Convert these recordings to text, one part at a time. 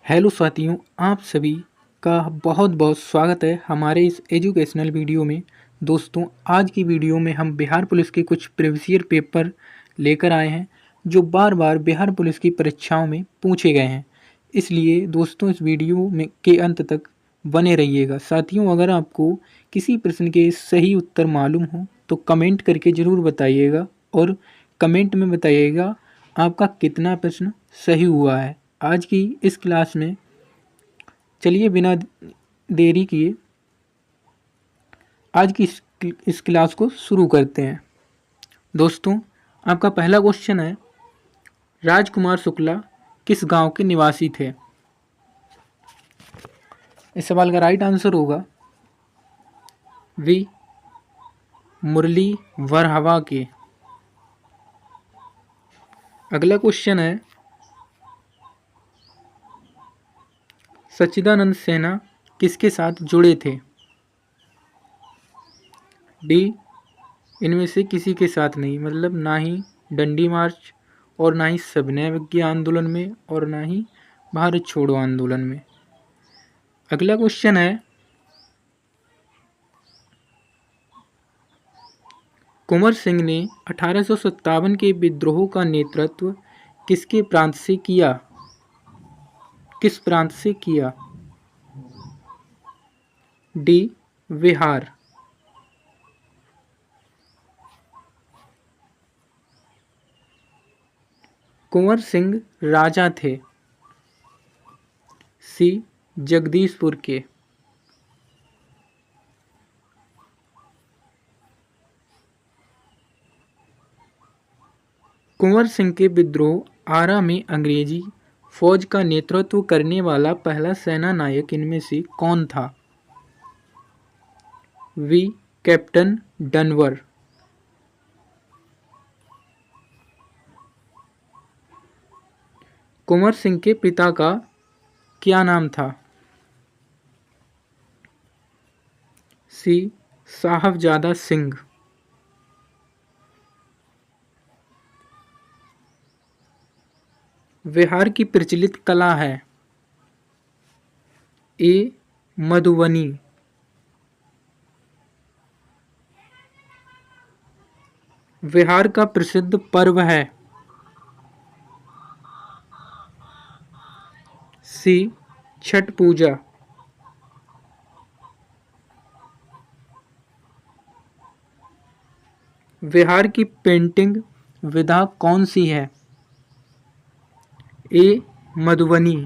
Hello साथियों, आप सभी का बहुत बहुत स्वागत है हमारे इस एजुकेशनल वीडियो में। दोस्तों, आज की वीडियो में हम बिहार पुलिस के कुछ प्रीवियस ईयर पेपर लेकर आए हैं जो बार बार बिहार पुलिस की परीक्षाओं में पूछे गए हैं। इसलिए दोस्तों, इस वीडियो में के अंत तक बने रहिएगा। साथियों, अगर आपको किसी प्रश्न के सही उत्तर मालूम हो तो कमेंट करके ज़रूर बताइएगा और कमेंट में बताइएगा आपका कितना प्रश्न सही हुआ है। आज की इस क्लास में चलिए बिना देरी किए आज की इस क्लास को शुरू करते हैं। दोस्तों, आपका पहला क्वेश्चन है, राजकुमार शुक्ला किस गांव के निवासी थे? इस सवाल का राइट आंसर होगा वी, मुरली वरहवा के। अगला क्वेश्चन है, सच्चिदानंद सेना किसके साथ जुड़े थे? डी, इनमें से किसी के साथ नहीं, मतलब ना ही डंडी मार्च और ना ही सविनय अवज्ञा आंदोलन में और ना ही भारत छोड़ो आंदोलन में। अगला क्वेश्चन है, कुंवर सिंह ने 1857 के विद्रोह का नेतृत्व किसके प्रांत से किया? किस प्रांत से किया? डी, बिहार। कुंवर सिंह राजा थे। सी, जगदीशपुर के। कुंवर सिंह के विद्रोह आरा में अंग्रेजी फौज का नेतृत्व करने वाला पहला सेना नायक इनमें से कौन था? B, captain Danver. Kunwar Singh के पिता का क्या नाम था? सी, साहबजादा सिंह। बिहार की प्रचलित कला है? ए, मधुबनी। बिहार का प्रसिद्ध पर्व है? सी, छठ पूजा। बिहार की पेंटिंग विधा कौन सी है? ए, मधुबनी।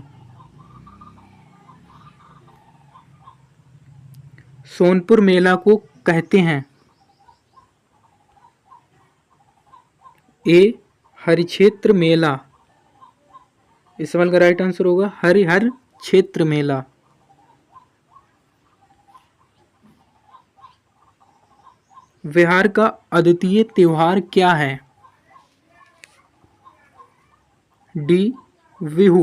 सोनपुर मेला को कहते हैं? ए, हरिक्षेत्र मेला। इस सवाल का राइट आंसर होगा हरिहर क्षेत्र मेला। बिहार का अद्वितीय त्योहार क्या है? डी, बिहू।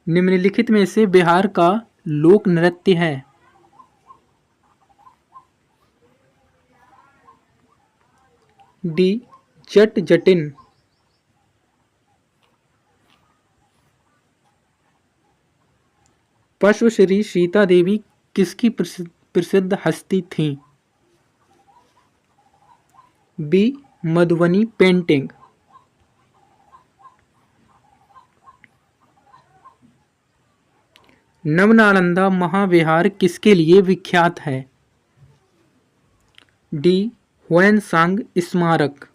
निम्नलिखित में से बिहार का लोक नृत्य है? डी, जट जटिन। पशु श्री सीता देवी किसकी प्रसिद्ध हस्ती थी? B, Madhubani painting. नवनालंदा महाविहार किसके लिए विख्यात है? डी, हुएनसांग स्मारक।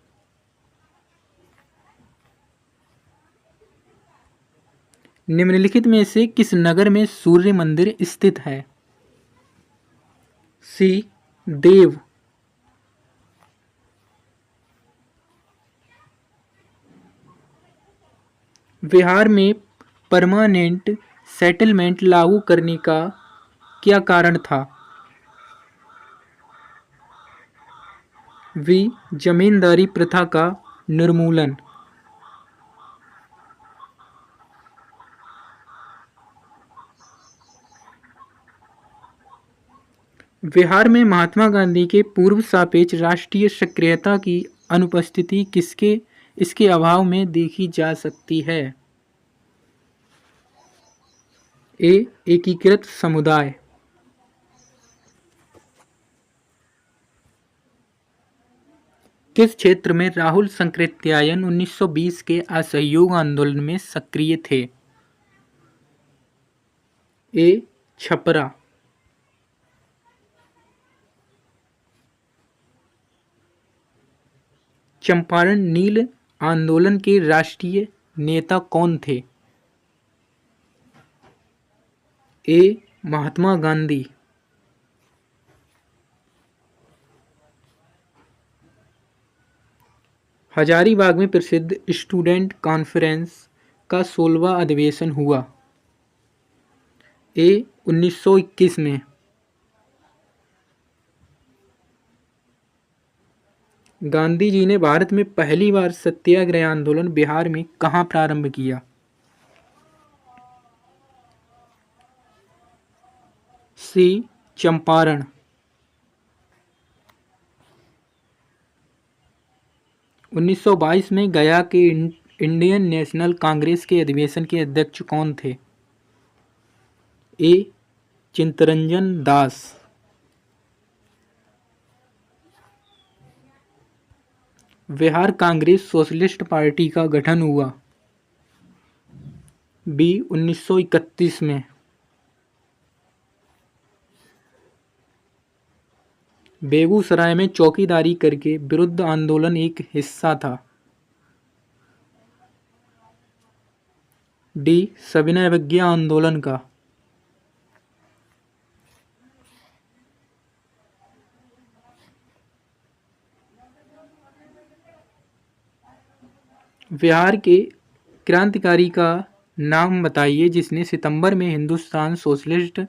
निम्नलिखित में से किस नगर में सूर्य मंदिर स्थित है? सी, देव। बिहार में परमानेंट सेटलमेंट लागू करने का क्या कारण था? वी, जमींदारी प्रथा का निर्मूलन। बिहार में महात्मा गांधी के पूर्व सापेक्ष राष्ट्रीय सक्रियता की अनुपस्थिति किसके इसके अभाव में देखी जा सकती है। ए एकीकृत समुदाय। किस क्षेत्र में राहुल सांकृत्यायन 1920 के असहयोग आंदोलन में सक्रिय थे? ए छपरा। चंपारण नील आंदोलन के राष्ट्रीय नेता कौन थे? ए महात्मा गांधी। हजारीबाग में प्रसिद्ध स्टूडेंट कॉन्फ्रेंस का 16वां अधिवेशन हुआ? ए 1921 में। गांधी जी ने भारत में पहली बार सत्याग्रह आंदोलन बिहार में कहाँ प्रारंभ किया? सी चंपारण। उन्नीस सौ 22 में गया के इंडियन नेशनल कांग्रेस के अधिवेशन के अध्यक्ष कौन थे? ए चित्तरंजन दास। बिहार कांग्रेस सोशलिस्ट पार्टी का गठन हुआ? बी 1931 में। बेगूसराय में चौकीदारी करके विरुद्ध आंदोलन एक हिस्सा था? डी सविनय अवज्ञा आंदोलन का। बिहार के क्रांतिकारी का नाम बताइए जिसने सितंबर में हिंदुस्तान सोशलिस्ट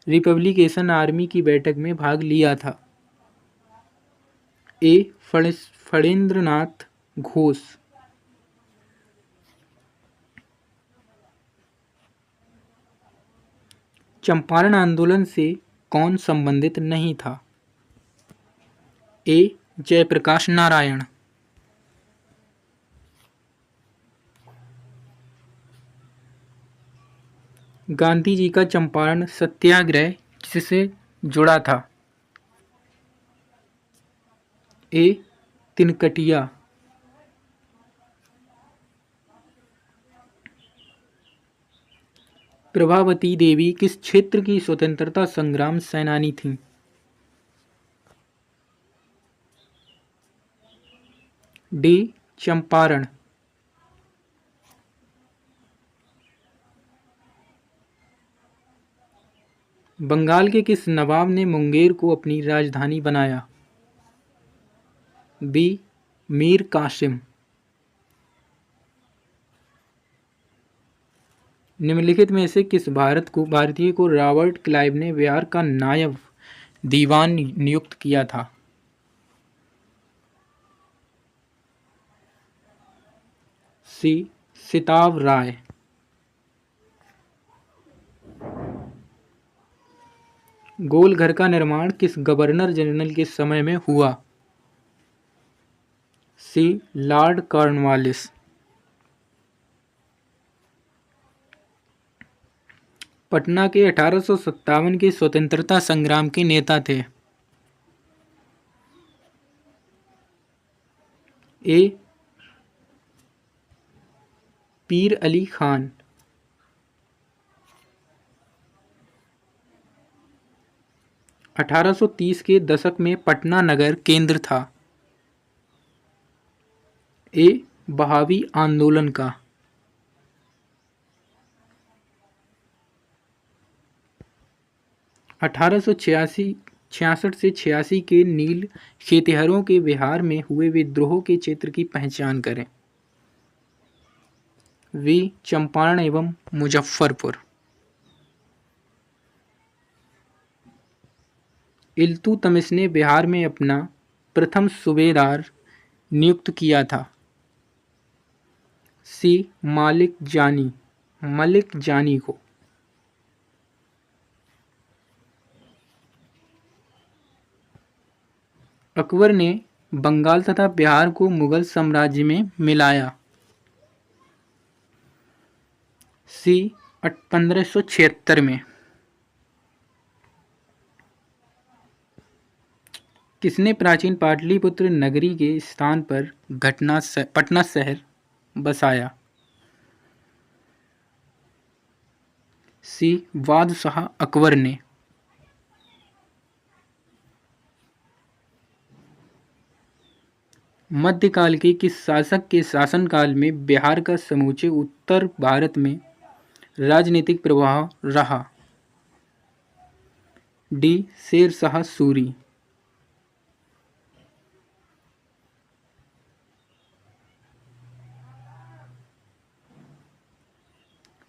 रिपब्लिकेशन आर्मी की बैठक में भाग लिया था? ए फणींद्रनाथ घोष। चंपारण आंदोलन से कौन संबंधित नहीं था? ए जयप्रकाश नारायण। गांधी जी का चंपारण सत्याग्रह किससे जुड़ा था? ए तिनकटिया। प्रभावती देवी किस क्षेत्र की स्वतंत्रता संग्राम सेनानी थीं? डी चंपारण। बंगाल के किस नवाब ने मुंगेर को अपनी राजधानी बनाया? बी मीर कासिम। निम्नलिखित में से किस भारतीय को रॉबर्ट क्लाइव ने बिहार का नायब दीवान नियुक्त किया था? सी सिताव राय। गोल घर का निर्माण किस गवर्नर जनरल के समय में हुआ? सी लॉर्ड कॉर्नवालिस। पटना के 1857 के स्वतंत्रता संग्राम के नेता थे? ए पीर अली खान। 1830 के दशक में पटना नगर केंद्र था? ए बहावी आंदोलन का। 1866 से 86 के नील खेतिहरों के बिहार में हुए विद्रोह के क्षेत्र की पहचान करें? वी चंपारण एवं मुजफ्फरपुर। इल्तुतमिश ने बिहार में अपना प्रथम सूबेदार नियुक्त किया था? सी मलिक जानी को। अकबर ने बंगाल तथा बिहार को मुगल साम्राज्य में मिलाया? सी 1576 में। किसने प्राचीन पाटलिपुत्र नगरी के स्थान पर पटना शहर बसाया? सी बादशाह अकबर ने। मध्यकाल के किस शासक के शासनकाल में बिहार का समूचे उत्तर भारत में राजनीतिक प्रभाव रहा? डी शेर शाह सूरी।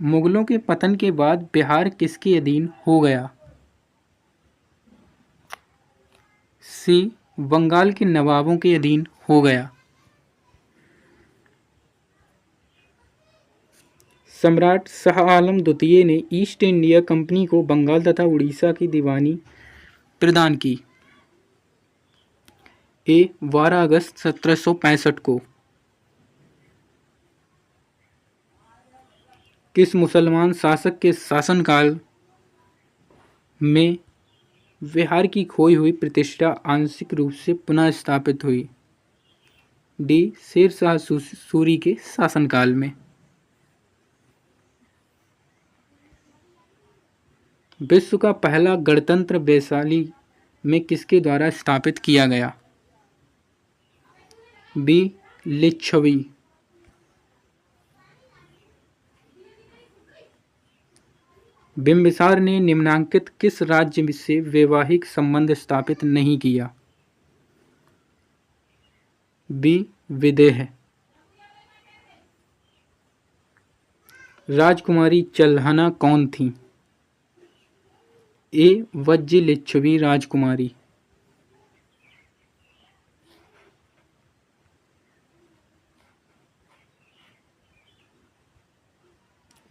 मुगलों के पतन के बाद बिहार किसके अधीन हो गया? सी बंगाल के नवाबों के अधीन हो गया। सम्राट शाह आलम द्वितीय ने ईस्ट इंडिया कंपनी को बंगाल तथा उड़ीसा की दीवानी प्रदान की? ए 12 अगस्त 1765 को। किस मुसलमान शासक के शासनकाल में बिहार की खोई हुई प्रतिष्ठा आंशिक रूप से पुनः स्थापित हुई? डी शेर शाह सूरी के शासनकाल में। विश्व का पहला गणतंत्र वैशाली में किसके द्वारा स्थापित किया गया? बी लिच्छवी। बिंबिसार ने निम्नांकित किस राज्य से वैवाहिक संबंध स्थापित नहीं किया? बी विदेह। राजकुमारी चल्हना कौन थी? ए वज्जी लिच्छवी राजकुमारी।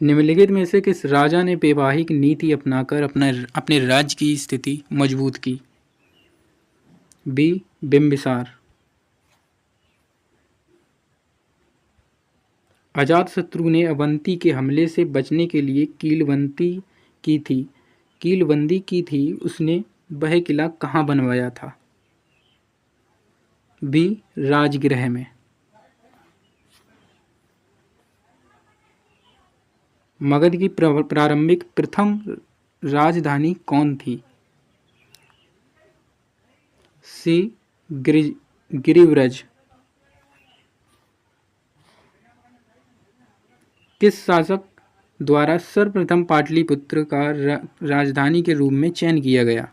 निम्नलिखित में से किस राजा ने वैवाहिक नीति अपनाकर अपने राज्य की स्थिति मजबूत की? बी बिंबिसार। अजातशत्रु ने अवंती के हमले से बचने के लिए कीलबंदी की थी उसने वह किला कहाँ बनवाया था? बी राजगृह में। मगध की प्रारंभिक प्रथम राजधानी कौन थी? सी गिरिव्रज। किस शासक द्वारा सर्वप्रथम पाटलिपुत्र का राजधानी के रूप में चयन किया गया?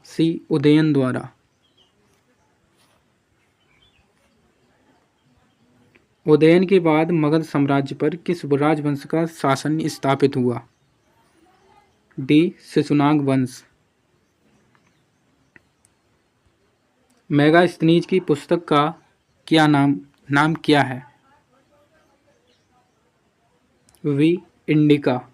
सी उदयन द्वारा। उदयन के बाद मगध साम्राज्य पर किस राजवंश का शासन स्थापित हुआ? डी शिशुनाग वंश। मेगास्थनीज की पुस्तक का क्या नाम क्या है? V indica.